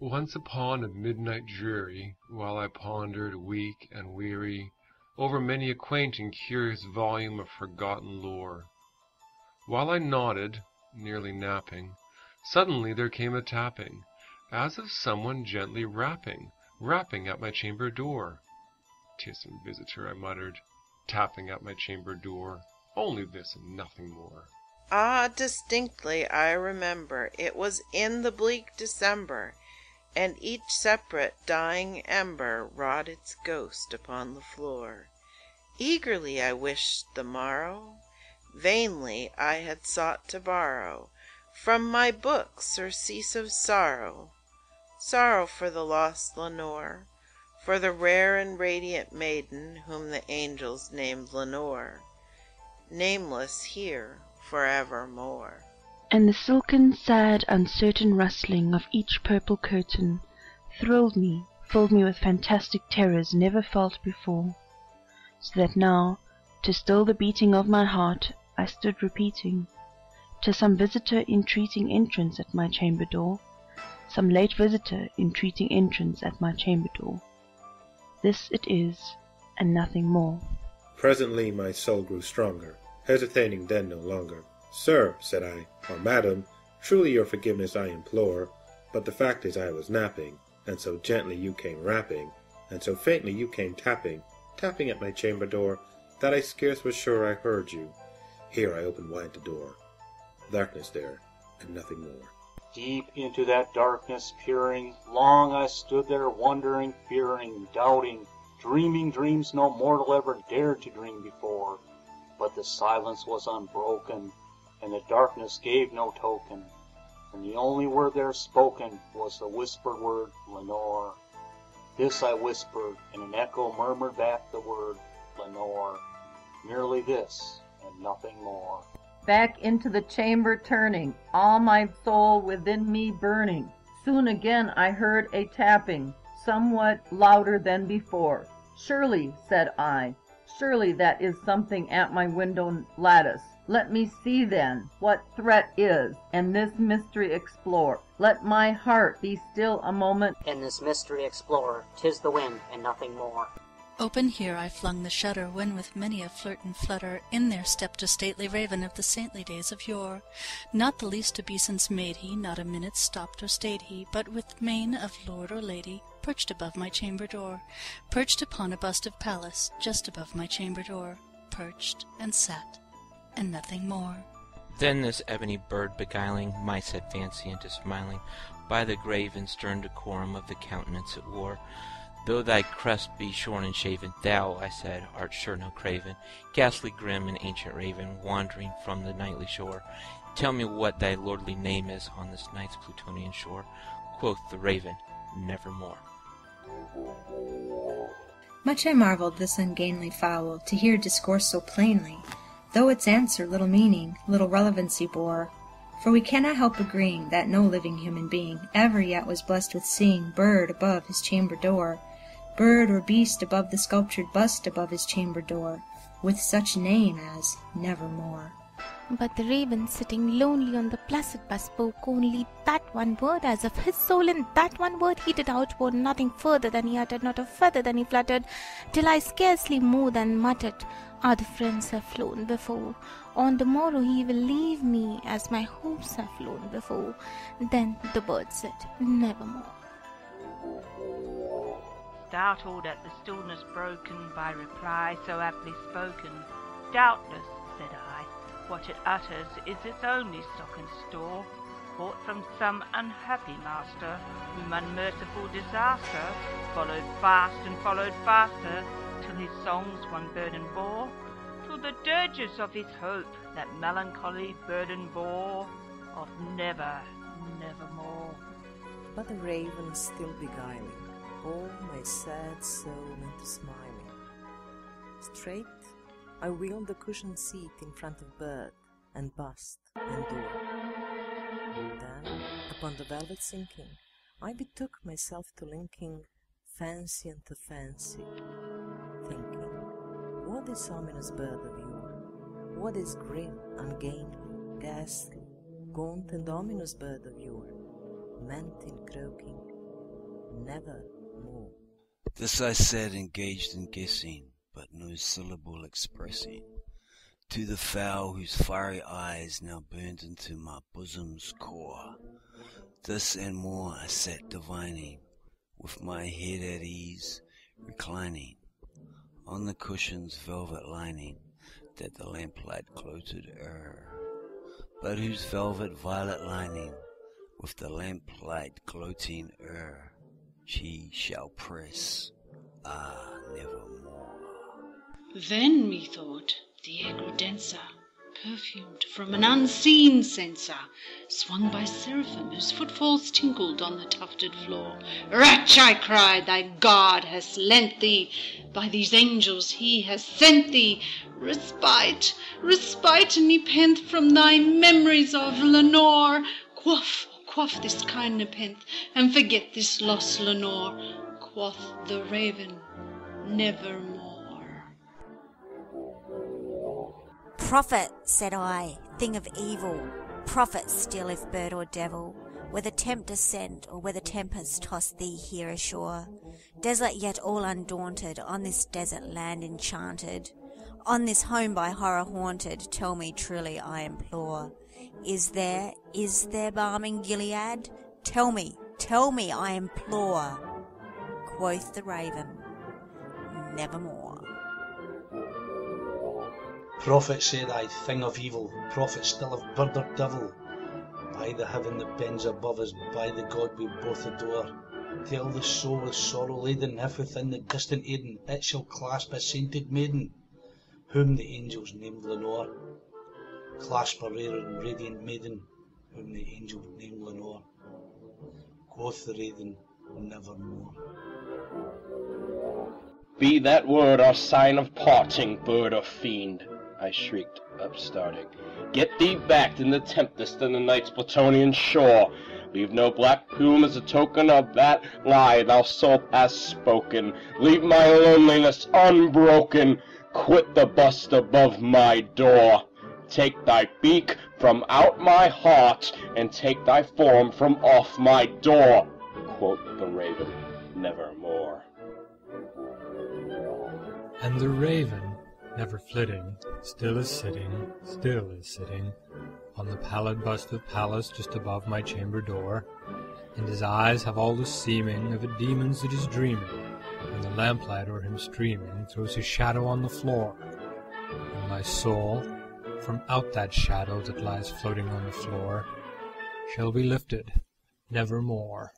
Once upon a midnight dreary, while I pondered, weak and weary, over many a quaint and curious volume of forgotten lore, while I nodded, nearly napping, suddenly there came a tapping, as of someone gently rapping at my chamber door. "'Tis some visitor," I muttered, tapping at my chamber door. "Only this and nothing more." Ah, distinctly I remember it was in the bleak December, and each separate dying ember wrought its ghost upon the floor. Eagerly I wished the morrow, vainly I had sought to borrow from my book surcease of sorrow, sorrow for the lost Lenore, for the rare and radiant maiden whom the angels named Lenore, nameless here forevermore. And the silken, sad, uncertain rustling of each purple curtain thrilled me, filled me with fantastic terrors never felt before, so that now, to still the beating of my heart, I stood repeating, "'Tis some visitor entreating entrance at my chamber door, some late visitor entreating entrance at my chamber door. This it is, and nothing more." Presently my soul grew stronger, hesitating then no longer. "Sir," said I, "or madam, truly your forgiveness I implore, but the fact is I was napping, and so gently you came rapping, and so faintly you came tapping, tapping at my chamber door, that I scarce was sure I heard you. Here I opened wide the door. Darkness there, and nothing more." Deep into that darkness peering, long I stood there wondering, fearing, doubting, dreaming dreams no mortal ever dared to dream before. But the silence was unbroken, and the darkness gave no token, and the only word there spoken was the whispered word, "Lenore." This I whispered, and an echo murmured back the word, "Lenore." Merely this, and nothing more. Back into the chamber turning, all my soul within me burning, soon again I heard a tapping, somewhat louder than before. "Surely," said I, "surely that is something at my window lattice. Let me see then what threat is, and this mystery explore. Let my heart be still a moment, and this mystery explore. 'Tis the wind, and nothing more." Open here I flung the shutter, when with many a flirt and flutter in there stepped a stately raven of the saintly days of yore. Not the least obeisance made he, not a minute stopped or stayed he, but with mien of lord or lady perched above my chamber door, perched upon a bust of Pallas just above my chamber door, perched and sat, and nothing more. Then this ebony bird beguiling my sad fancy into smiling, by the grave and stern decorum of the countenance it wore, "Though thy crest be shorn and shaven, thou," I said, "art sure no craven, ghastly grim and ancient raven, wandering from the nightly shore. Tell me what thy lordly name is on this night's Plutonian shore." Quoth the raven, "Nevermore." Much I marvelled this ungainly fowl to hear discourse so plainly, though its answer little meaning, little relevancy bore. For we cannot help agreeing that no living human being ever yet was blessed with seeing bird above his chamber door, bird or beast above the sculptured bust above his chamber door, with such name as Nevermore. But the raven, sitting lonely on the placid bust, spoke only that one word, as of his soul in that one word he did outpour, nothing further than he uttered, not a feather than he fluttered, till I scarcely more than muttered, "Other friends have flown before. On the morrow he will leave me, as my hopes have flown before." Then the bird said, "Nevermore." Startled at the stillness broken by reply so aptly spoken, "Doubtless," said I, "what it utters is its only stock and store, bought from some unhappy master, whom unmerciful disaster followed fast and followed faster, till his songs one burden bore, till the dirges of his hope that melancholy burden bore, of never, nevermore." But the raven still beguiling all my sad soul into smiling. Straight I wheeled the cushioned seat in front of bird and bust and door. Then, upon the velvet sinking, I betook myself to linking fancy unto fancy, thinking, what is ominous bird of yore? What is grim, ungainly, ghastly, gaunt and ominous bird of yore, meant in croaking, nevermore. This I said, engaged in guessing, but no syllable expressing, to the fowl whose fiery eyes now burned into my bosom's core. This and more I sat divining, with my head at ease, reclining on the cushion's velvet lining, that the lamplight gloated o'er, but whose velvet violet lining, with the lamplight gloating o'er, she shall press, nevermore. Then methought the air grew denser, perfumed from an unseen censer, swung by seraphim whose footfalls tinkled on the tufted floor. Wretch, I cried, thy God has lent thee, by these angels he has sent thee, respite, respite, nepenthe, from thy memories of Lenore. Quaff this kind nepenthe, and forget this lost Lenore. Quoth the raven, nevermore. Prophet, said I, thing of evil, prophet still if bird or devil, whether tempter sent or whether tempest tossed thee here ashore, desolate yet all undaunted, on this desert land enchanted, on this home by horror haunted, tell me truly I implore, is there balm in Gilead? Tell me, I implore. Quoth the raven, nevermore. Prophet, said I, thing of evil, prophet still of bird or devil, by the heaven that bends above us, by the God we both adore, tell the soul with sorrow laden, if within the distant Eden it shall clasp a sainted maiden, whom the angels named Lenore. Clasp a rare and radiant maiden, whom the angels named Lenore. Quoth the raven, nevermore. Be that word our sign of parting, bird or fiend, I shrieked, upstarting. Get thee back in the tempest and the night's Plutonian shore. Leave no black plume as a token of that lie thou soul hast spoken. Leave my loneliness unbroken. Quit the bust above my door. Take thy beak from out my heart, and take thy form from off my door. Quoth the raven, nevermore. And the raven, never flitting, still is sitting, on the pallid bust of Pallas just above my chamber door, and his eyes have all the seeming of a demon's that is dreaming, when the lamplight o'er him streaming throws his shadow on the floor, and my soul, from out that shadow that lies floating on the floor, shall be lifted nevermore.